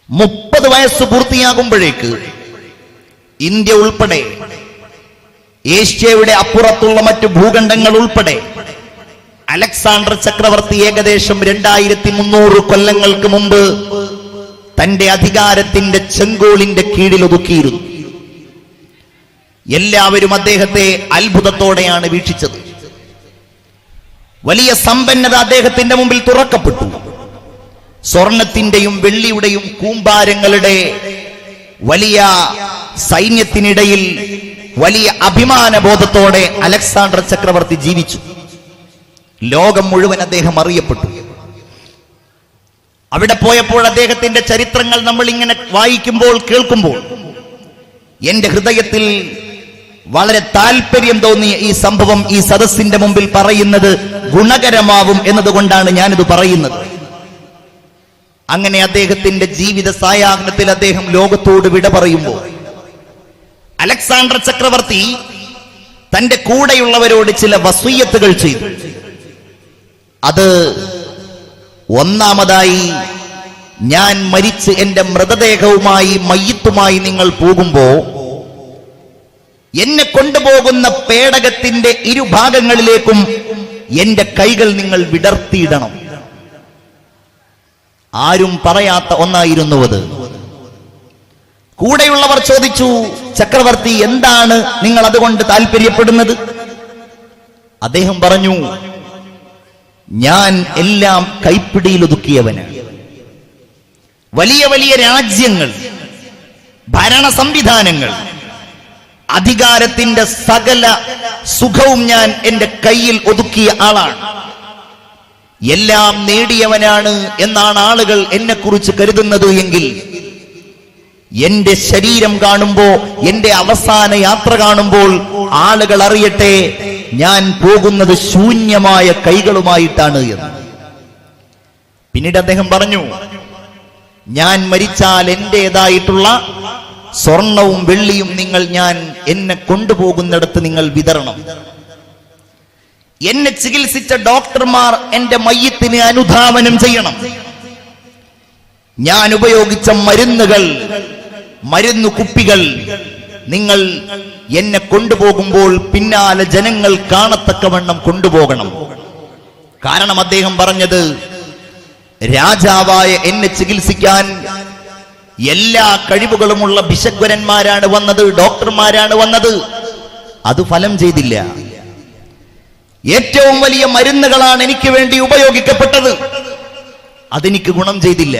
30 വയസ്സ് പൂർത്തിയാകുമ്പോഴേക്ക് ഇന്ത്യ ഉൾപ്പെടെ ഏഷ്യയുടെ അപ്പുറത്തുള്ള മറ്റു ഭൂഖണ്ഡങ്ങൾ ഉൾപ്പെടെ അലക്സാണ്ടർ ചക്രവർത്തി ഏകദേശം 2300 കൊല്ലങ്ങൾക്ക് മുമ്പ് തന്റെ അധികാരത്തിന്റെ ചെങ്കോളിന്റെ കീഴിൽ ഒതുക്കിയിരുന്നു. എല്ലാവരും അദ്ദേഹത്തെ അത്ഭുതത്തോടെയാണ് വീക്ഷിച്ചത്. വലിയ സമ്പന്നത അദ്ദേഹത്തിന്റെ മുമ്പിൽ തുറക്കപ്പെട്ടു. സ്വർണത്തിന്റെയും വെള്ളിയുടെയും കൂമ്പാരങ്ങളുടെ വലിയ സൈന്യത്തിനിടയിൽ വലിയ അഭിമാനബോധത്തോടെ അലക്സാണ്ടർ ചക്രവർത്തി ജീവിച്ചു. ലോകം മുഴുവൻ അദ്ദേഹം അറിയപ്പെട്ടു. അവിടെ പോയപ്പോൾ അദ്ദേഹത്തിന്റെ ചരിത്രങ്ങൾ നമ്മൾ ഇങ്ങനെ വായിക്കുമ്പോൾ കേൾക്കുമ്പോൾ എന്റെ ഹൃദയത്തിൽ വളരെ താല്പര്യം തോന്നിയ ഈ സംഭവം ഈ സദസ്സിന്റെ മുമ്പിൽ പറയുന്നത് ഗുണകരമാവും എന്നതുകൊണ്ടാണ് ഞാനിത് പറയുന്നത്. അങ്ങനെ അദ്ദേഹത്തിന്റെ ജീവിത സായാഹ്നത്തിൽ അദ്ദേഹം ലോകത്തോട് വിട പറയുമ്പോൾ അലക്സാണ്ടർ ചക്രവർത്തി തന്റെ കൂടെയുള്ളവരോട് ചില വസീയത്തുകൾ ചെയ്തു. അത് ഒന്നാമതായി, ഞാൻ മരിച്ച് എന്റെ മൃതദേഹവുമായി മയ്യിത്തുമായി നിങ്ങൾ പോകുമ്പോ എന്നെ കൊണ്ടുപോകുന്ന പേടകത്തിന്റെ ഇരുഭാഗങ്ങളിലേക്കും എന്റെ കൈകൾ നിങ്ങൾ വിടർത്തിയിടണം. ആരും പറയാത്ത ഒന്നായിരുന്നു അത്. കൂടെയുള്ളവർ ചോദിച്ചു, ചക്രവർത്തി, എന്താണ് നിങ്ങൾ അതുകൊണ്ട് താല്പര്യപ്പെടുന്നത്? അദ്ദേഹം പറഞ്ഞു, ഞാൻ എല്ലാം കൈപ്പിടിയിൽ ഒതുക്കിയവനാണ്. വലിയ വലിയ രാജ്യങ്ങൾ, ഭരണ സംവിധാനങ്ങൾ, അധികാരത്തിന്റെ സകല സുഖവും ഞാൻ എന്റെ കയ്യിൽ ഒതുക്കിയ ആളാണ്. എല്ലാം നേടിയവനാണ് എന്നാണ് ആളുകൾ എന്നെക്കുറിച്ച് കരുതുന്നത് എങ്കിൽ എന്റെ ശരീരം കാണുമ്പോ, എന്റെ അവസാന യാത്ര കാണുമ്പോൾ ആളുകൾ അറിയട്ടെ ഞാൻ പോകുന്നത് ശൂന്യമായ കൈകളുമായിട്ടാണ് എന്ന്. പിന്നീട് അദ്ദേഹം പറഞ്ഞു, ഞാൻ മരിച്ചാൽ എന്റേതായിട്ടുള്ള സ്വർണവും വെള്ളിയും ഞാൻ എന്നെ കൊണ്ടുപോകുന്നിടത്ത് നിങ്ങൾ വിതരണം. എന്നെ ചികിത്സിച്ച ഡോക്ടർമാർ എന്റെ മയ്യത്തിന് അനുധാവനം ചെയ്യണം. ഞാൻ ഉപയോഗിച്ച മരുന്നുകൾ, മരുന്നു കുപ്പികൾ നിങ്ങൾ എന്നെ കൊണ്ടുപോകുമ്പോൾ പിന്നാലെ ജനങ്ങൾ കാണത്തക്കവണ്ണം കൊണ്ടുപോകണം. കാരണം അദ്ദേഹം പറഞ്ഞത്, രാജാവായ എന്നെ ചികിത്സിക്കാൻ എല്ലാ കഴിവുകളുമുള്ള ഭിഷഗ്വരന്മാരാണ് വന്നത്, ഡോക്ടർമാരാണ് വന്നത്. അത് ഫലം ചെയ്തില്ല. ഏറ്റവും വലിയ മരുന്നുകളാണ് എനിക്ക് വേണ്ടി ഉപയോഗിക്കപ്പെട്ടത്, അതെനിക്ക് ഗുണം ചെയ്തില്ല.